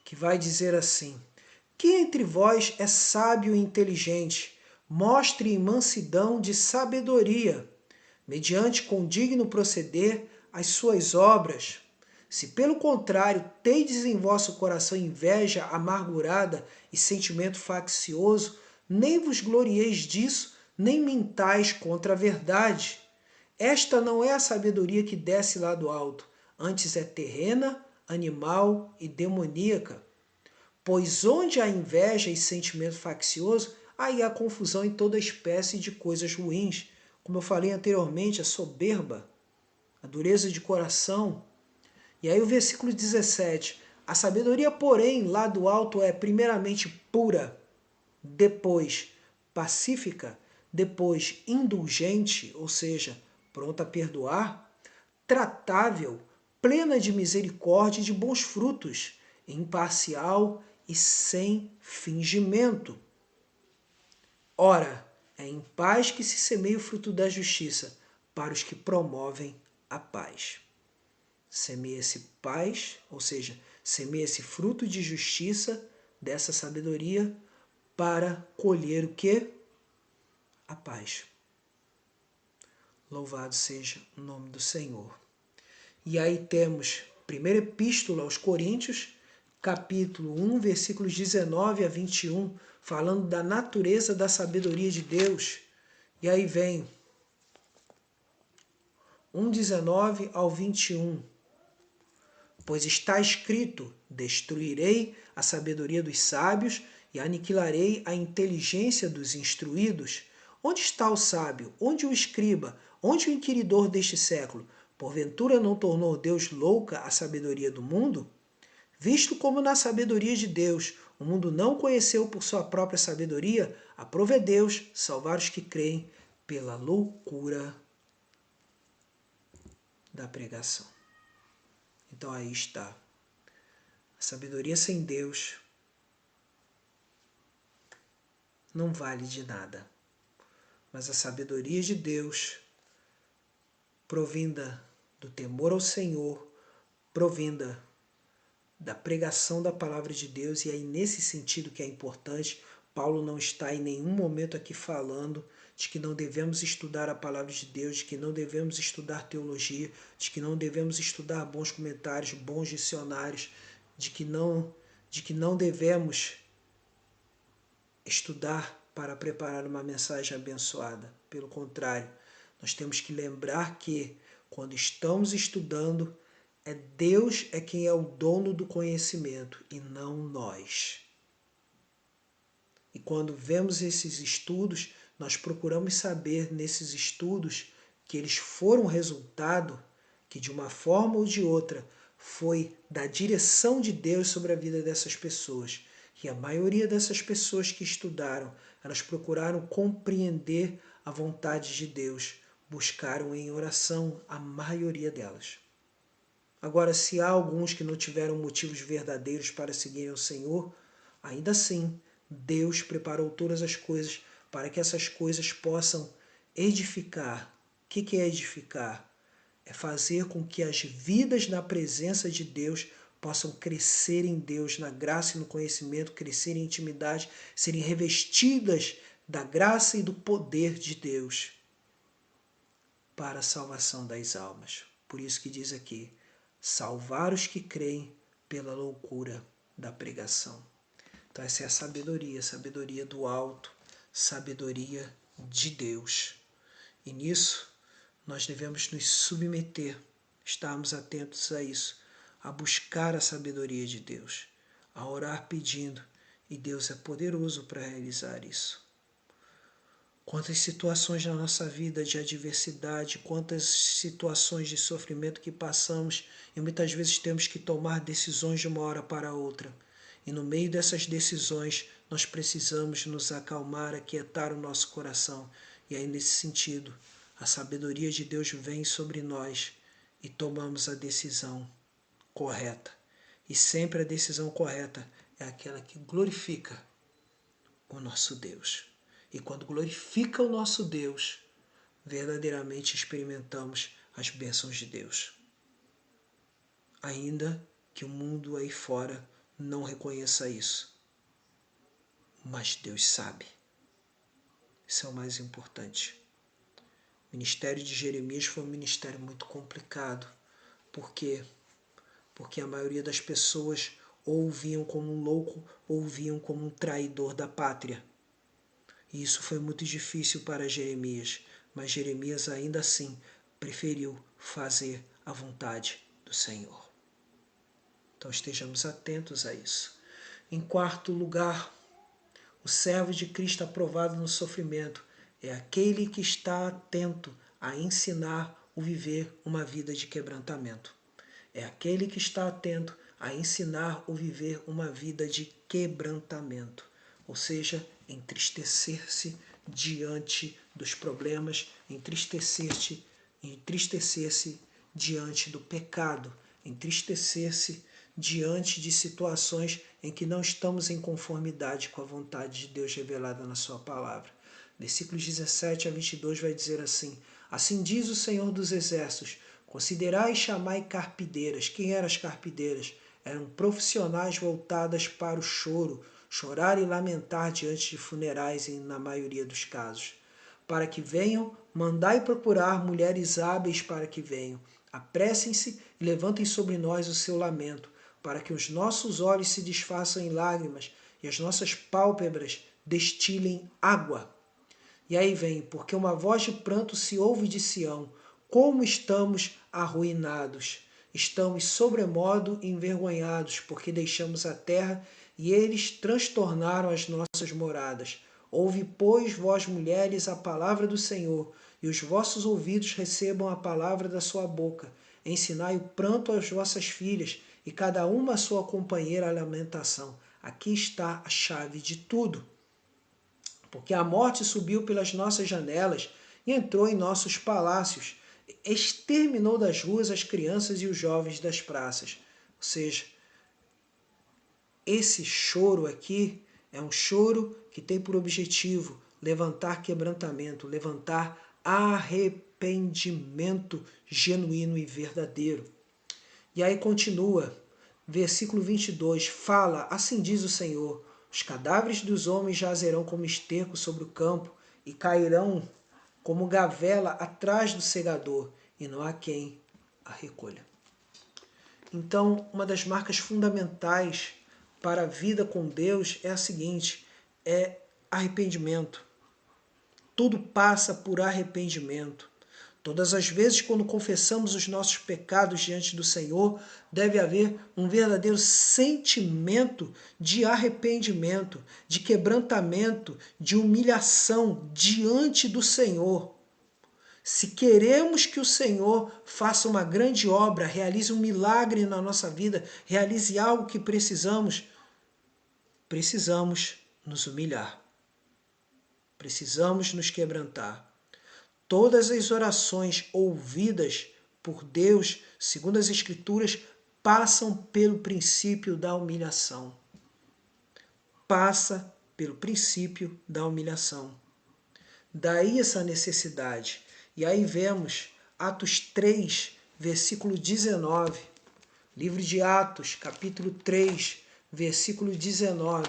Que vai dizer assim: quem entre vós é sábio e inteligente, mostre em mansidão de sabedoria, mediante condigno proceder as suas obras. Se pelo contrário tendes em vosso coração inveja amargurada e sentimento faccioso, nem vos glorieis disso, nem mintais contra a verdade. Esta não é a sabedoria que desce lá do alto, antes é terrena, animal e demoníaca. Pois onde há inveja e sentimento faccioso, aí há confusão em toda espécie de coisas ruins. Como eu falei anteriormente, a soberba, a dureza de coração. E aí o versículo 17. A sabedoria, porém, lá do alto é primeiramente pura, depois pacífica, depois indulgente, ou seja, pronta a perdoar, tratável, plena de misericórdia e de bons frutos, imparcial e sem fingimento. Ora, é em paz que se semeia o fruto da justiça para os que promovem a paz. Semeia-se paz, ou seja, semeia-se fruto de justiça dessa sabedoria para colher o quê? A paz. Louvado seja o nome do Senhor. E aí temos primeira epístola aos Coríntios, capítulo 1, versículos 19 a 21, falando da natureza da sabedoria de Deus. E aí vem 1:19 ao 21. Pois está escrito: destruirei a sabedoria dos sábios e aniquilarei a inteligência dos instruídos. Onde está o sábio? Onde o escriba? Onde o inquiridor deste século? Porventura não tornou Deus louca a sabedoria do mundo? Visto como na sabedoria de Deus o mundo não conheceu por sua própria sabedoria, aprove a Deus salvar os que creem pela loucura da pregação. Então aí está. A sabedoria sem Deus não vale de nada. Mas a sabedoria de Deus, provinda do temor ao Senhor, provinda da pregação da palavra de Deus, e aí nesse sentido que é importante, Paulo não está em nenhum momento aqui falando de que não devemos estudar a palavra de Deus, de que não devemos estudar teologia, de que não devemos estudar bons comentários, bons dicionários, de que não devemos estudar para preparar uma mensagem abençoada. Pelo contrário, nós temos que lembrar que quando estamos estudando, Deus é quem é o dono do conhecimento e não nós. E quando vemos esses estudos, nós procuramos saber nesses estudos que eles foram resultado, que de uma forma ou de outra foi da direção de Deus sobre a vida dessas pessoas. E a maioria dessas pessoas que estudaram, elas procuraram compreender a vontade de Deus, buscaram em oração a maioria delas. Agora, se há alguns que não tiveram motivos verdadeiros para seguirem o Senhor, ainda assim, Deus preparou todas as coisas para que essas coisas possam edificar. O que é edificar? É fazer com que as vidas na presença de Deus possam crescer em Deus, na graça e no conhecimento, crescer em intimidade, serem revestidas da graça e do poder de Deus para a salvação das almas. Por isso que diz aqui, salvar os que creem pela loucura da pregação. Então essa é a sabedoria do alto, sabedoria de Deus. E nisso nós devemos nos submeter, estarmos atentos a isso, a buscar a sabedoria de Deus, a orar pedindo, e Deus é poderoso para realizar isso. Quantas situações na nossa vida de adversidade, quantas situações de sofrimento que passamos e muitas vezes temos que tomar decisões de uma hora para outra. E no meio dessas decisões nós precisamos nos acalmar, aquietar o nosso coração. E aí nesse sentido, a sabedoria de Deus vem sobre nós e tomamos a decisão correta. E sempre a decisão correta é aquela que glorifica o nosso Deus. E quando glorifica o nosso Deus, verdadeiramente experimentamos as bênçãos de Deus. Ainda que o mundo aí fora não reconheça isso. Mas Deus sabe. Isso é o mais importante. O ministério de Jeremias foi um ministério muito complicado. Por quê? Porque a maioria das pessoas ou o viam como um louco ou o viam como um traidor da pátria. E isso foi muito difícil para Jeremias, mas Jeremias ainda assim preferiu fazer a vontade do Senhor. Então estejamos atentos a isso. Em quarto lugar, o servo de Cristo aprovado no sofrimento é aquele que está atento a ensinar o viver uma vida de quebrantamento. É aquele que está atento a ensinar o viver uma vida de quebrantamento. Ou seja, entristecer-se diante dos problemas, entristecer-se diante do pecado, entristecer-se diante de situações em que não estamos em conformidade com a vontade de Deus revelada na sua palavra. Versículos 17 a 22 vai dizer assim: Assim diz o Senhor dos Exércitos, considerai e chamai carpideiras. Quem eram as carpideiras? Eram profissionais voltadas para o choro, chorar e lamentar diante de funerais na maioria dos casos. Para que venham, mandai procurar mulheres hábeis para que venham. Apressem-se e levantem sobre nós o seu lamento, para que os nossos olhos se desfaçam em lágrimas e as nossas pálpebras destilem água. E aí vem, porque uma voz de pranto se ouve de Sião, como estamos arruinados. Estamos sobremodo envergonhados, porque deixamos a terra e eles transtornaram as nossas moradas. Ouve, pois, vós mulheres, a palavra do Senhor, e os vossos ouvidos recebam a palavra da sua boca. Ensinai o pranto às vossas filhas, e cada uma a sua companheira a lamentação. Aqui está a chave de tudo. Porque a morte subiu pelas nossas janelas e entrou em nossos palácios, exterminou das ruas as crianças e os jovens das praças. Ou seja, esse choro aqui é um choro que tem por objetivo levantar quebrantamento, levantar arrependimento genuíno e verdadeiro. E aí continua, versículo 22, fala, assim diz o Senhor, os cadáveres dos homens jazerão como esterco sobre o campo e cairão como gavela atrás do segador, e não há quem a recolha. Então, uma das marcas fundamentais para a vida com Deus é a seguinte, é arrependimento. Tudo passa por arrependimento. Todas as vezes quando confessamos os nossos pecados diante do Senhor, deve haver um verdadeiro sentimento de arrependimento, de quebrantamento, de humilhação diante do Senhor. Se queremos que o Senhor faça uma grande obra, realize um milagre na nossa vida, realize algo que precisamos nos humilhar. Precisamos nos quebrantar. Todas as orações ouvidas por Deus, segundo as Escrituras, passam pelo princípio da humilhação. Passa pelo princípio da humilhação. Daí essa necessidade. E aí vemos Atos 3, versículo 19. Livro de Atos, capítulo 3, versículo 19.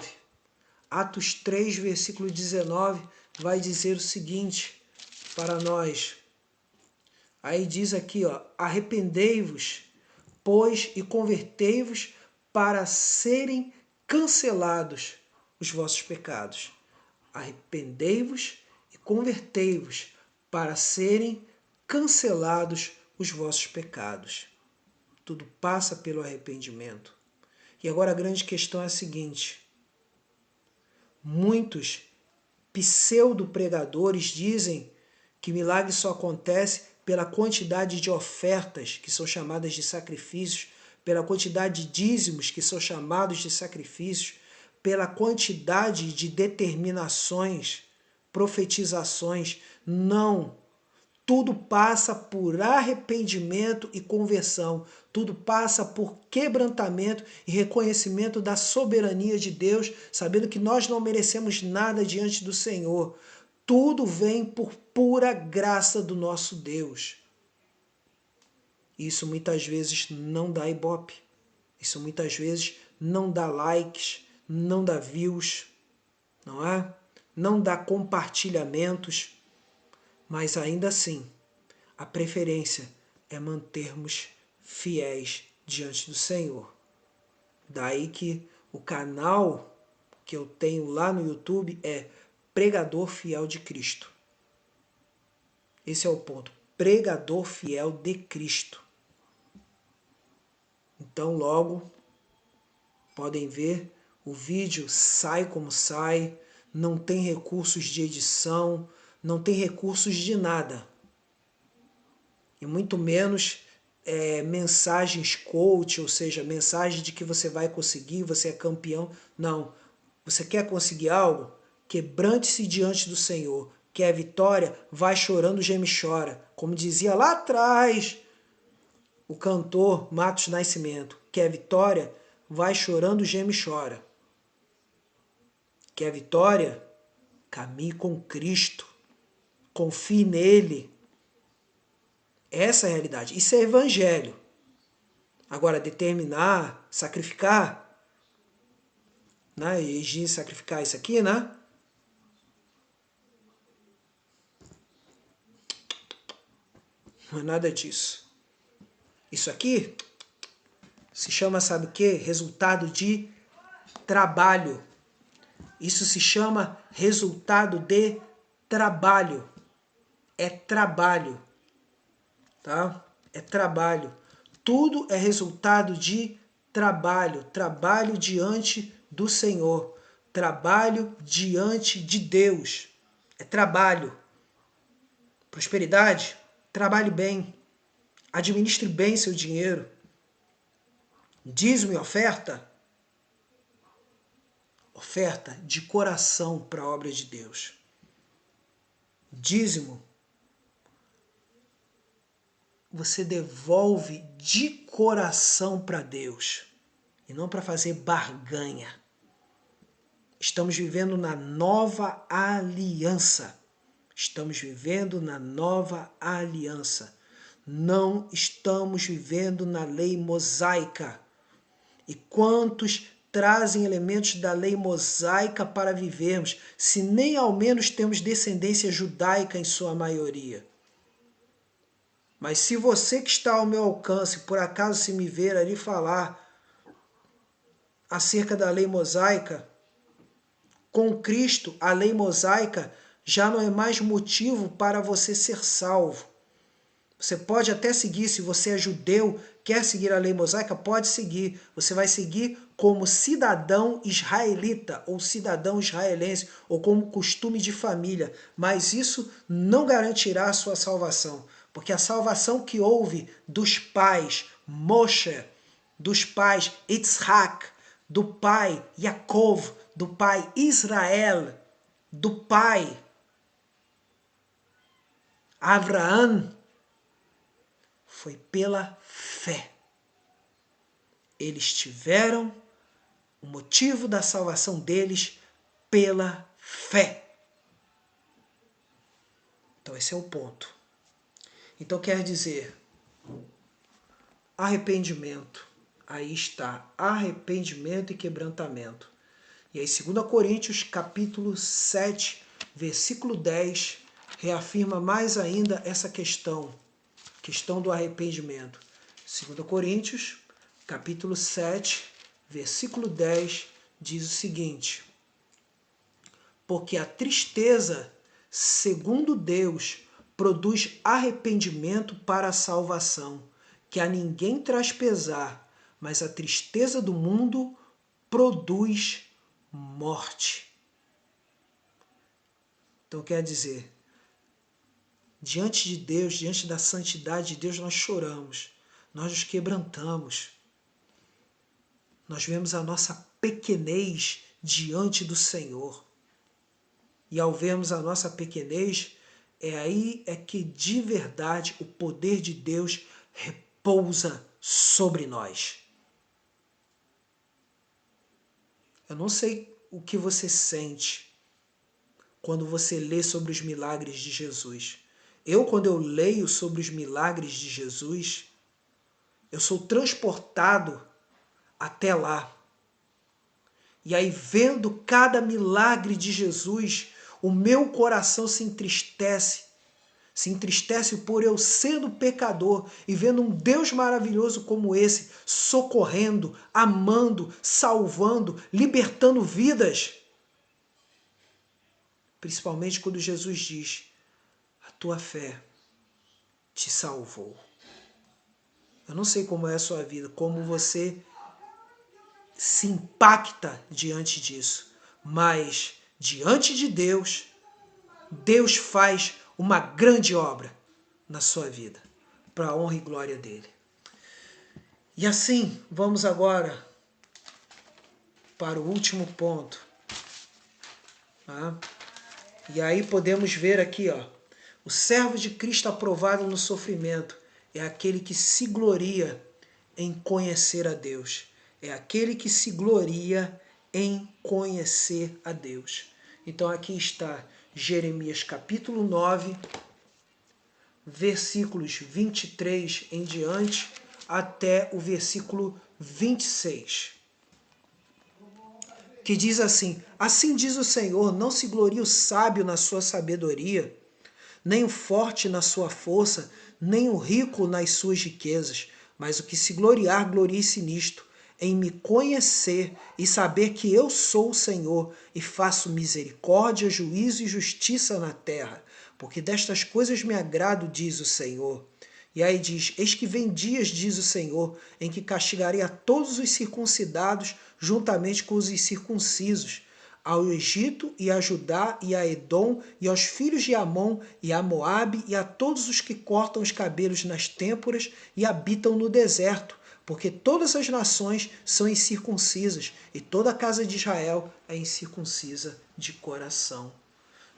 Atos 3, versículo 19, vai dizer o seguinte para nós. Aí diz aqui, ó, arrependei-vos, pois, e convertei-vos para serem cancelados os vossos pecados. Arrependei-vos e convertei-vos para serem cancelados os vossos pecados. Tudo passa pelo arrependimento. E agora a grande questão é a seguinte: muitos pseudo-pregadores dizem que milagre só acontece pela quantidade de ofertas, que são chamadas de sacrifícios, pela quantidade de dízimos, que são chamados de sacrifícios, pela quantidade de determinações, profetizações. Não! Tudo passa por arrependimento e conversão. Tudo passa por quebrantamento e reconhecimento da soberania de Deus, sabendo que nós não merecemos nada diante do Senhor. Tudo vem por pura graça do nosso Deus. Isso muitas vezes não dá ibope. Isso muitas vezes não dá likes, não dá views, não é? Não dá compartilhamentos. Mas ainda assim, a preferência é mantermos fiéis diante do Senhor. Daí que o canal que eu tenho lá no YouTube é Pregador Fiel de Cristo. Esse é o ponto. Pregador Fiel de Cristo. Então logo, podem ver, o vídeo sai como sai, não tem recursos de edição, não tem recursos de nada. E muito menos mensagens coach, ou seja, mensagem de que você vai conseguir, você é campeão. Não. Você quer conseguir algo? Quebrante-se diante do Senhor. Quer vitória? Vai chorando, geme e chora. Como dizia lá atrás o cantor Matos Nascimento. Quer vitória? Vai chorando, geme e chora. Quer vitória? Caminhe com Cristo. Confie nele. Essa é a realidade. Isso é evangelho. Agora, determinar, sacrificar, né? Exigir sacrificar isso aqui, né? Não é nada disso. Isso aqui se chama, sabe o quê? Resultado de trabalho. Isso se chama resultado de trabalho. É trabalho. Tá? É trabalho. Tudo é resultado de trabalho. Trabalho diante do Senhor. Trabalho diante de Deus. É trabalho. Prosperidade? Trabalhe bem. Administre bem seu dinheiro. Dízimo e oferta? Oferta de coração para a obra de Deus. Dízimo, você devolve de coração para Deus e não para fazer barganha. Estamos vivendo na nova aliança. Estamos vivendo na nova aliança. Não estamos vivendo na lei mosaica. E quantos trazem elementos da lei mosaica para vivermos, se nem ao menos temos descendência judaica em sua maioria? Mas se você que está ao meu alcance, por acaso se me ver ali falar acerca da lei mosaica, com Cristo a lei mosaica já não é mais motivo para você ser salvo. Você pode até seguir, se você é judeu, quer seguir a lei mosaica, pode seguir. Você vai seguir como cidadão israelita, ou cidadão israelense, ou como costume de família. Mas isso não garantirá a sua salvação. Porque a salvação que houve dos pais Moshe, dos pais Yitzhak, do pai Yaakov, do pai Israel, do pai Abraão, foi pela fé. Eles tiveram o motivo da salvação deles pela fé. Então esse é o ponto. Então quer dizer, arrependimento. Aí está, arrependimento e quebrantamento. E aí 2 Coríntios capítulo 7, versículo 10, reafirma mais ainda essa questão do arrependimento. 2 Coríntios, capítulo 7, versículo 10, diz o seguinte: Porque a tristeza, segundo Deus, produz arrependimento para a salvação, que a ninguém traz pesar, mas a tristeza do mundo produz morte. Então quer dizer, diante de Deus, diante da santidade de Deus, nós choramos, nós nos quebrantamos. Nós vemos a nossa pequenez diante do Senhor. E ao vermos a nossa pequenez, aí que de verdade o poder de Deus repousa sobre nós. Eu não sei o que você sente quando você lê sobre os milagres de Jesus. Quando eu leio sobre os milagres de Jesus, eu sou transportado até lá. E aí, vendo cada milagre de Jesus, o meu coração se entristece. Se entristece por eu sendo pecador e vendo um Deus maravilhoso como esse, socorrendo, amando, salvando, libertando vidas. Principalmente quando Jesus diz, a tua fé te salvou. Eu não sei como é a sua vida, como você se impacta diante disso, mas diante de Deus, Deus faz uma grande obra na sua vida, para a honra e glória dele. E assim, vamos agora para o último ponto. Tá? E aí podemos ver aqui, o servo de Cristo aprovado no sofrimento é aquele que se gloria em conhecer a Deus. É aquele que se gloria em conhecer a Deus. Então aqui está Jeremias capítulo 9, versículos 23 em diante, até o versículo 26. Que diz assim, assim diz o Senhor, não se glorie o sábio na sua sabedoria, nem o forte na sua força, nem o rico nas suas riquezas, mas o que se gloriar, glorie-se nisto, em me conhecer e saber que eu sou o Senhor e faço misericórdia, juízo e justiça na terra, porque destas coisas me agrado, diz o Senhor. E aí diz, eis que vem dias, diz o Senhor, em que castigarei a todos os circuncidados juntamente com os incircuncisos, ao Egito e a Judá e a Edom e aos filhos de Amon e a Moabe e a todos os que cortam os cabelos nas têmporas e habitam no deserto, porque todas as nações são incircuncisas e toda a casa de Israel é incircuncisa de coração.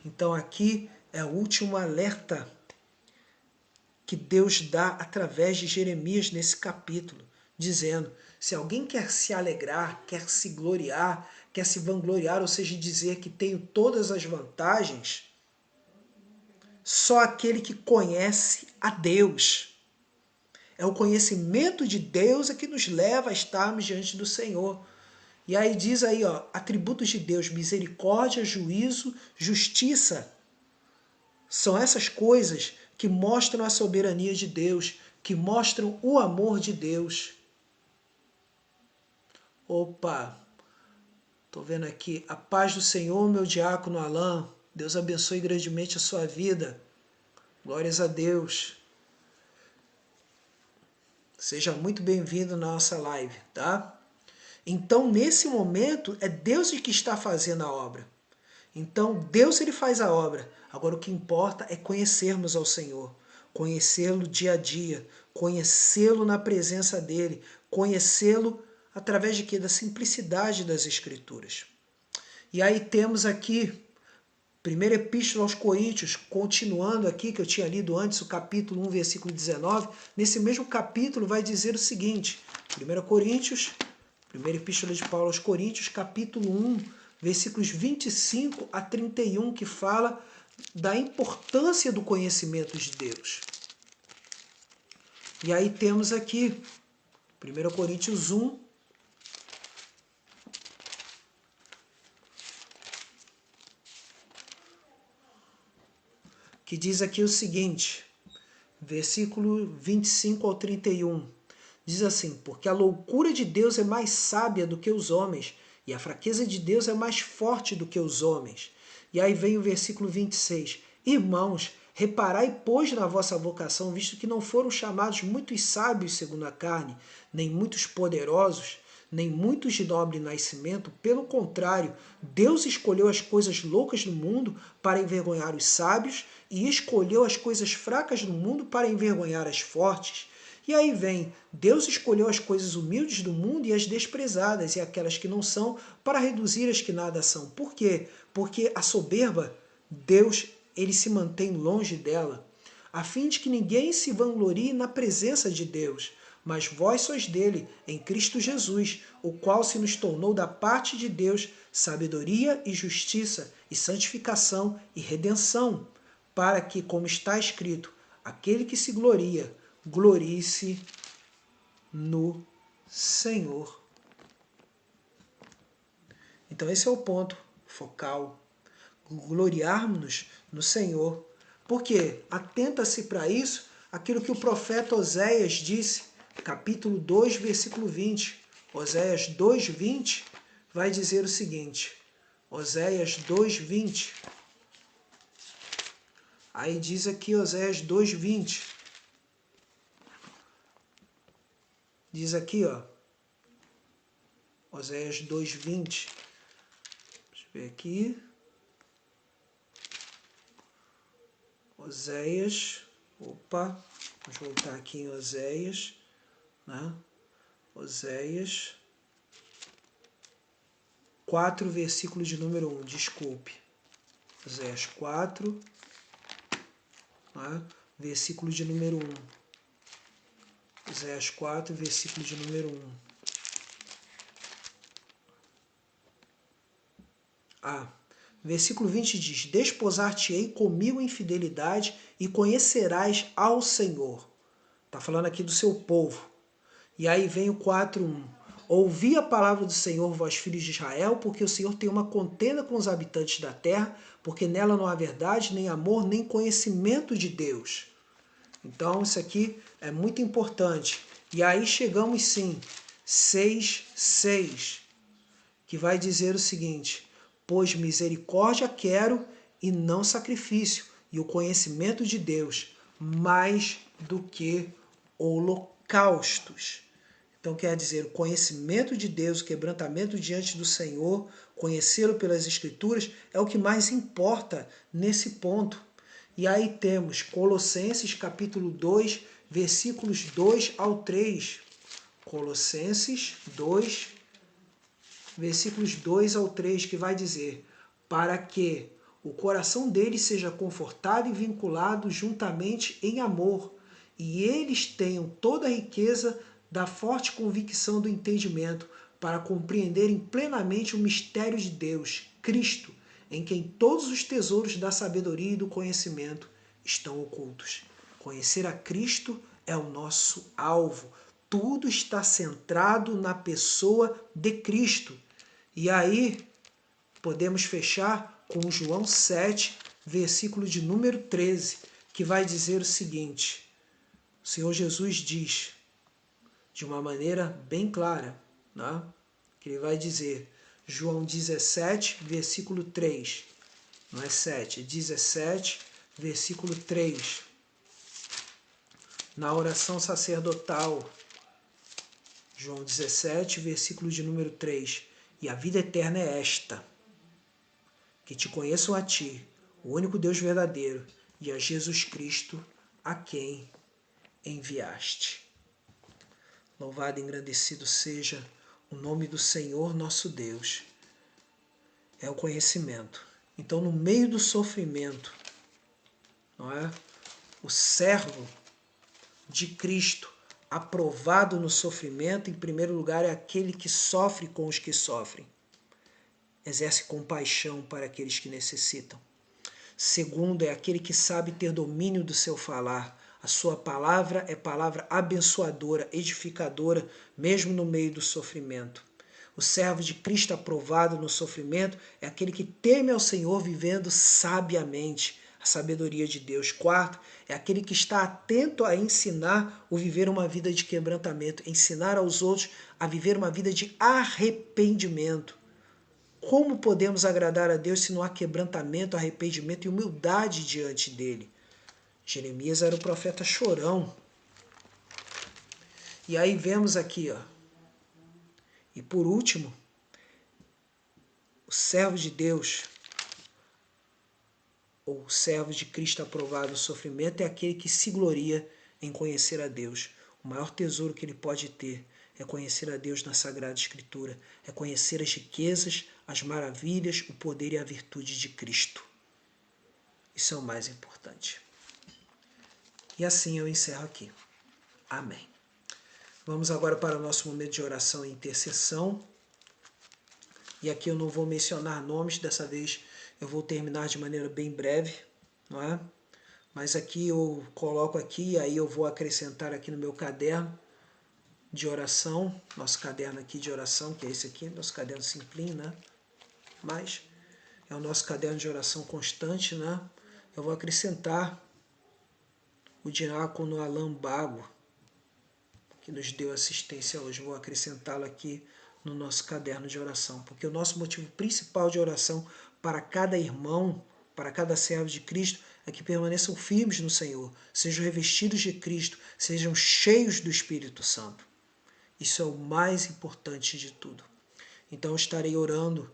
Então aqui é o último alerta que Deus dá através de Jeremias nesse capítulo, dizendo, se alguém quer se alegrar, quer se gloriar, quer se vangloriar, ou seja, dizer que tenho todas as vantagens, só aquele que conhece a Deus. É o conhecimento de Deus que nos leva a estarmos diante do Senhor. E aí diz aí, atributos de Deus, misericórdia, juízo, justiça. São essas coisas que mostram a soberania de Deus, que mostram o amor de Deus. Opa, estou vendo aqui, a paz do Senhor, meu diácono Alain, Deus abençoe grandemente a sua vida. Glórias a Deus. Seja muito bem-vindo na nossa live, tá? Então, nesse momento, é Deus que está fazendo a obra. Então, Deus ele faz a obra. Agora, o que importa é conhecermos ao Senhor, conhecê-lo dia a dia, conhecê-lo na presença dele, conhecê-lo através de quê? Da simplicidade das Escrituras. E aí temos aqui, primeira epístola aos Coríntios, continuando aqui, que eu tinha lido antes, o capítulo 1, versículo 19, nesse mesmo capítulo vai dizer o seguinte, 1 Coríntios, primeira epístola de Paulo aos Coríntios, capítulo 1, versículos 25 a 31, que fala da importância do conhecimento de Deus. E aí temos aqui, 1 Coríntios 1, que diz aqui o seguinte, versículo 25 ao 31, diz assim, porque a loucura de Deus é mais sábia do que os homens, e a fraqueza de Deus é mais forte do que os homens. E aí vem o versículo 26. Irmãos, reparai, pois, na vossa vocação, visto que não foram chamados muitos sábios segundo a carne, nem muitos poderosos, nem muitos de nobre nascimento. Pelo contrário, Deus escolheu as coisas loucas do mundo para envergonhar os sábios e escolheu as coisas fracas do mundo para envergonhar as fortes. E aí vem, Deus escolheu as coisas humildes do mundo e as desprezadas, e aquelas que não são, para reduzir as que nada são. Por quê? Porque a soberba, Deus, ele se mantém longe dela, a fim de que ninguém se vanglorie na presença de Deus. Mas vós sois dele, em Cristo Jesus, o qual se nos tornou da parte de Deus sabedoria e justiça, e santificação e redenção, para que, como está escrito, aquele que se gloria, glorie-se no Senhor. Então esse é o ponto focal. Gloriarmos-nos no Senhor. Porque atenta-se para isso aquilo que o profeta Oséias disse, capítulo 2, versículo 20. Oséias 2, 20 vai dizer o seguinte. Oséias 2, 20. Aí diz aqui Oséias 2, 20. Diz aqui, ó. Oséias 2, 20. Deixa eu ver aqui. Oséias, vamos voltar aqui em Oséias, né? Oséias 4, versículo de número 1, desculpe. Oséias 4, né? Versículo de número 1. Oséias 4, versículo de número 1. Versículo 20 diz, desposar-te-ei comigo em fidelidade e conhecerás ao Senhor. Está falando aqui do seu povo. E aí vem o 4:1. Ouvi a palavra do Senhor, vós filhos de Israel, porque o Senhor tem uma contenda com os habitantes da terra, porque nela não há verdade, nem amor, nem conhecimento de Deus. Então isso aqui é muito importante. E aí chegamos sim, 6:6, que vai dizer o seguinte, pois misericórdia quero e não sacrifício, e o conhecimento de Deus mais do que holocaustos. Então quer dizer, o conhecimento de Deus, o quebrantamento diante do Senhor, conhecê-lo pelas Escrituras, é o que mais importa nesse ponto. E aí temos Colossenses capítulo 2, versículos 2 ao 3. Colossenses 2, versículos 2 ao 3, que vai dizer, para que o coração deles seja confortado e vinculado juntamente em amor, e eles tenham toda a riqueza da forte convicção do entendimento, para compreenderem plenamente o mistério de Deus, Cristo, em quem todos os tesouros da sabedoria e do conhecimento estão ocultos. Conhecer a Cristo é o nosso alvo. Tudo está centrado na pessoa de Cristo. E aí, podemos fechar com João 7, versículo de número 13, que vai dizer o seguinte. O Senhor Jesus diz, de uma maneira bem clara, né? Que ele vai dizer, João 17, versículo 3, não é 7, é 17, versículo 3, na oração sacerdotal, João 17, versículo de número 3, e a vida eterna é esta, que te conheçam a ti, o único Deus verdadeiro, e a Jesus Cristo, a quem enviaste. Louvado e engrandecido seja o nome do Senhor nosso Deus. É o conhecimento. Então, no meio do sofrimento, não é? O servo de Cristo, aprovado no sofrimento, em primeiro lugar, é aquele que sofre com os que sofrem. Exerce compaixão para aqueles que necessitam. Segundo, é aquele que sabe ter domínio do seu falar. A sua palavra é palavra abençoadora, edificadora, mesmo no meio do sofrimento. O servo de Cristo aprovado no sofrimento é aquele que teme ao Senhor vivendo sabiamente a sabedoria de Deus. Quarto, é aquele que está atento a ensinar ou viver uma vida de quebrantamento, ensinar aos outros a viver uma vida de arrependimento. Como podemos agradar a Deus se não há quebrantamento, arrependimento e humildade diante dele? Jeremias era o profeta chorão. E aí vemos aqui, ó. E por último, o servo de Deus, ou servo de Cristo aprovado no sofrimento, é aquele que se gloria em conhecer a Deus. O maior tesouro que ele pode ter é conhecer a Deus na Sagrada Escritura, é conhecer as riquezas, as maravilhas, o poder e a virtude de Cristo. Isso é o mais importante. E assim eu encerro aqui. Amém. Vamos agora para o nosso momento de oração e intercessão. E aqui eu não vou mencionar nomes, dessa vez eu vou terminar de maneira bem breve, não é? Mas aqui eu coloco aqui, aí eu vou acrescentar aqui no meu caderno de oração, nosso caderno aqui de oração, que é esse aqui, nosso caderno simplinho, né? Mas é o nosso caderno de oração constante, né? Eu vou acrescentar o diácono Alain Bago, que nos deu assistência hoje. Vou acrescentá-lo aqui no nosso caderno de oração, porque o nosso motivo principal de oração para cada irmão, para cada servo de Cristo, é que permaneçam firmes no Senhor, sejam revestidos de Cristo, sejam cheios do Espírito Santo. Isso é o mais importante de tudo. Então eu estarei orando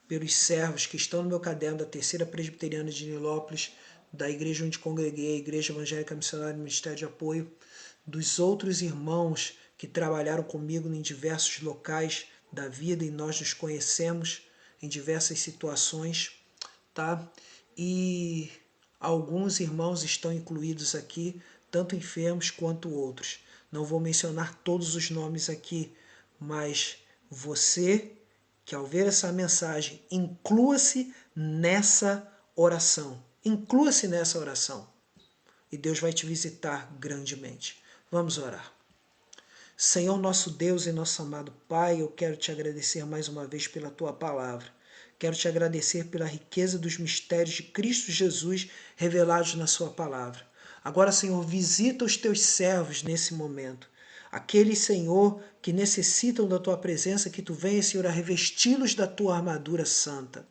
pelos servos que estão no meu caderno da Terceira Presbiteriana de Nilópolis, da igreja onde congreguei, a Igreja Evangélica Missionária do Ministério de Apoio, dos outros irmãos que trabalharam comigo em diversos locais da vida e nós nos conhecemos em diversas situações, tá? E alguns irmãos estão incluídos aqui, tanto enfermos quanto outros. Não vou mencionar todos os nomes aqui, mas você que ao ver essa mensagem, inclua-se nessa oração. Inclua-se nessa oração. E Deus vai te visitar grandemente. Vamos orar. Senhor nosso Deus e nosso amado Pai, eu quero te agradecer mais uma vez pela tua palavra. Quero te agradecer pela riqueza dos mistérios de Cristo Jesus revelados na sua palavra. Agora, Senhor, visita os teus servos nesse momento. Aqueles, Senhor, que necessitam da tua presença, que tu venhas, Senhor, a revesti-los da tua armadura santa,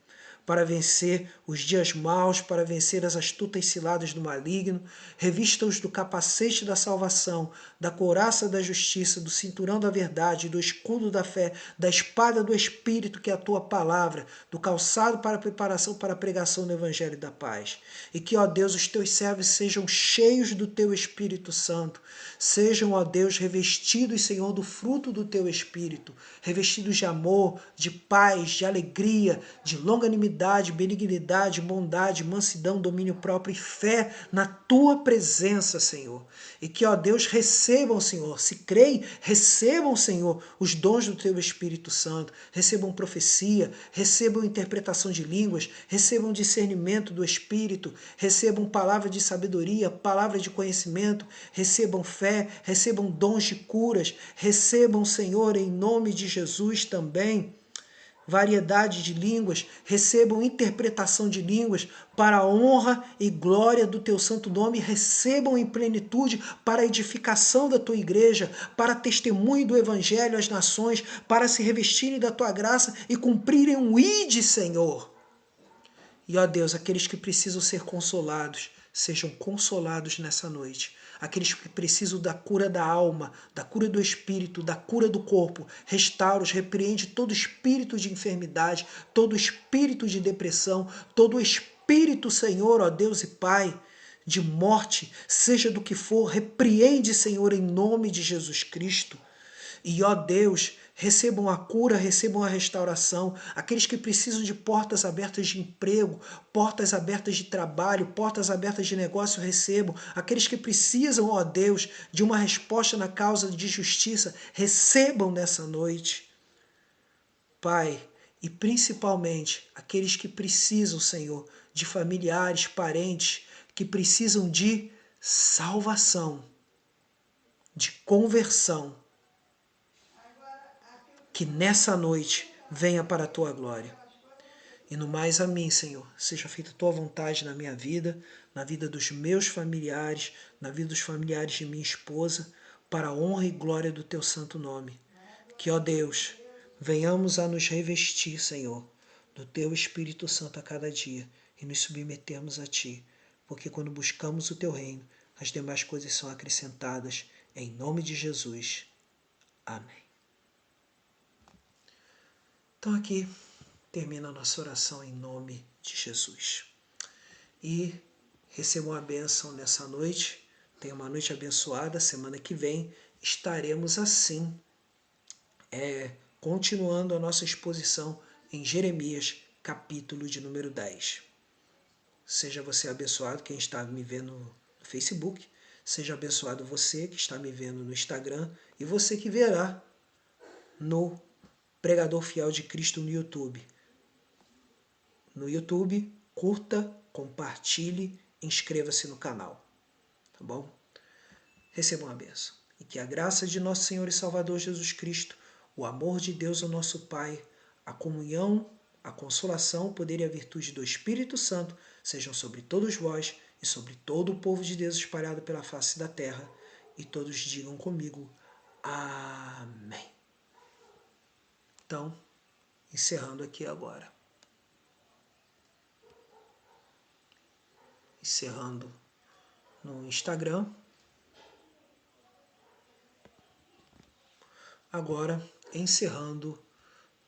para vencer os dias maus, para vencer as astutas ciladas do maligno. Revista-os do capacete da salvação, da couraça da justiça, do cinturão da verdade, do escudo da fé, da espada do Espírito, que é a tua palavra, do calçado para a preparação para a pregação do Evangelho da paz. E que, ó Deus, os teus servos sejam cheios do teu Espírito Santo, sejam, ó Deus, revestidos, Senhor, do fruto do teu Espírito, revestidos de amor, de paz, de alegria, de longanimidade, benignidade, bondade, mansidão, domínio próprio e fé na tua presença, Senhor. E que, ó Deus, recebam, Senhor, se creem, recebam, Senhor, os dons do teu Espírito Santo, recebam profecia, recebam interpretação de línguas, recebam discernimento do Espírito, recebam palavra de sabedoria, palavra de conhecimento, recebam fé, recebam dons de curas, recebam, Senhor, em nome de Jesus também, variedade de línguas, recebam interpretação de línguas para a honra e glória do teu santo nome, recebam em plenitude para a edificação da tua igreja, para testemunho do evangelho às nações, para se revestirem da tua graça e cumprirem um ide, Senhor. E, ó Deus, aqueles que precisam ser consolados, sejam consolados nessa noite. Aqueles que precisam da cura da alma, da cura do espírito, da cura do corpo, restaura-os, repreende todo espírito de enfermidade, todo espírito de depressão, todo espírito, Senhor, ó Deus e Pai, de morte, seja do que for, repreende, Senhor, em nome de Jesus Cristo. E, ó Deus, recebam a cura, recebam a restauração. Aqueles que precisam de portas abertas de emprego, portas abertas de trabalho, portas abertas de negócio, recebam. Aqueles que precisam, ó Deus, de uma resposta na causa de justiça, recebam nessa noite. Pai, e principalmente aqueles que precisam, Senhor, de familiares, parentes, que precisam de salvação, de conversão, que nessa noite venha para a tua glória. E no mais a mim, Senhor, seja feita a tua vontade na minha vida, na vida dos meus familiares, na vida dos familiares de minha esposa, para a honra e glória do teu santo nome. Que, ó Deus, venhamos a nos revestir, Senhor, do Teu Espírito Santo a cada dia e nos submetermos a Ti, porque quando buscamos o Teu reino, as demais coisas são acrescentadas. Em nome de Jesus. Amém. Então aqui termina a nossa oração em nome de Jesus. E recebam a bênção nessa noite. Tenha uma noite abençoada. Semana que vem estaremos assim, continuando a nossa exposição em Jeremias, capítulo de número 10. Seja você abençoado, quem está me vendo no Facebook. Seja abençoado você que está me vendo no Instagram. E você que verá no Pregador Fiel de Cristo no YouTube. No YouTube, curta, compartilhe, inscreva-se no canal. Tá bom? Recebam a bênção. E que a graça de nosso Senhor e Salvador Jesus Cristo, o amor de Deus, o nosso Pai, a comunhão, a consolação, o poder e a virtude do Espírito Santo sejam sobre todos vós e sobre todo o povo de Deus espalhado pela face da terra. E todos digam comigo, amém. Então, encerrando aqui agora. Encerrando no Instagram. Agora, encerrando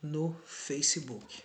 no Facebook.